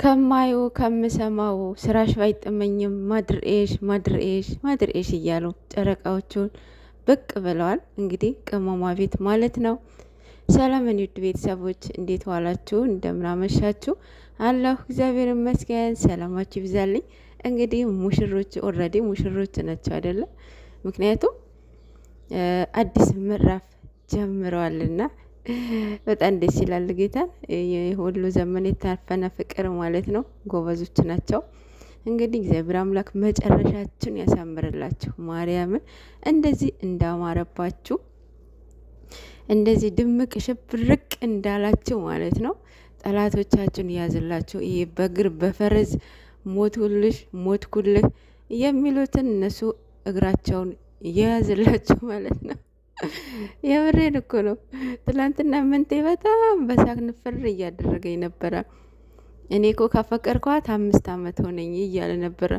ከማዩ ከምሰማው ስራሽ ባይጠመኝም ማድርኤሽ እያሉ ጨረቃዎቹን ብቅ ብለዋል። እንግዲህ ቅመሟ ቤት ማለት ነው። ሰላም ውድ ቤተሰቦች እንዴት ዋላችሁ? እንደምናመሻችሁ አለሁ እግዚአብሔር ይመስገን። ሰላማችሁ ይብዛልኝ። እንግዲህ ሙሽሮች ኦልሬዲ ሙሽሮች ናቸው አይደለም? ምክንያቱም አዲስ ምዕራፍ ጀምረዋልና በጣም ደስ ይላል። ጌታን የሁሉ ዘመን የታፈነ ፍቅር ማለት ነው። ጎበዞች ናቸው። እንግዲህ እግዚአብሔር አምላክ መጨረሻችን ያሳምርላችሁ። ማርያምን እንደዚህ እንዳማረባችሁ እንደዚህ ድምቅ ሽብርቅ እንዳላችሁ ማለት ነው። ጠላቶቻችሁን ያዝላችሁ። ይሄ በእግር በፈረስ ሞትኩልህ የሚሉትን እነሱ እግራቸውን የያዝላችሁ ማለት ነው። የምሬን እኮ ነው። ትላንትና ምንቴ በጣም በሳቅ ንፍር እያደረገኝ ነበረ። እኔ እኮ ካፈቀርኳት 5 ዓመት ሆነኝ እያለ ነበረ።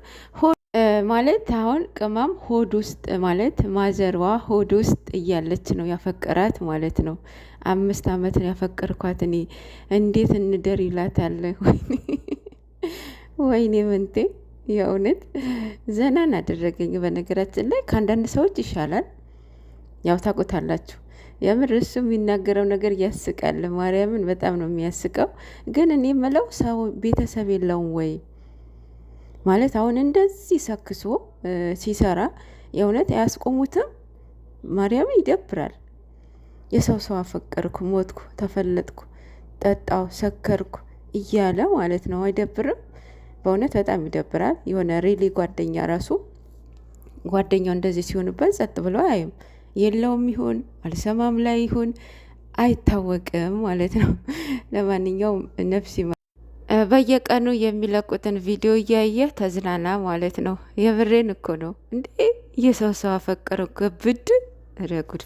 ማለት አሁን ቅመም ሆድ ውስጥ ማለት ማዘሯ ሆድ ውስጥ እያለች ነው ያፈቀራት ማለት ነው። 5 ዓመት ነው ያፈቀርኳት እኔ እንዴት እንደር ይላታል። ወይኔ ምንቴ የእውነት ዘናን አደረገኝ። በነገራችን ላይ ከአንዳንድ ሰዎች ይሻላል። ያው ታውቁታላችሁ። የምር እሱ የሚናገረው ነገር ያስቃል። ማርያምን በጣም ነው የሚያስቀው። ግን እኔ የምለው ሰው ቤተሰብ የለውም ወይ ማለት አሁን እንደዚህ ሰክሶ ሲሰራ የእውነት አያስቆሙትም? ማርያምን ይደብራል። የሰው አፈቀርኩ፣ ሞትኩ፣ ተፈለጥኩ፣ ጠጣው፣ ሰከርኩ እያለ ማለት ነው። አይደብርም? በእውነት በጣም ይደብራል። የሆነ ሪሊ ጓደኛው እንደዚህ ሲሆንበት ጸጥ ብሎ አያይም። የለውም ይሁን አልሰማም ላይ ይሁን አይታወቅም ማለት ነው። ለማንኛውም ነፍሲ በየቀኑ የሚለቁትን ቪዲዮ እያየ ተዝናና ማለት ነው። የብሬን እኮ ነው እንዴ! የሰው አፈቀረው ግብድ ረጉድ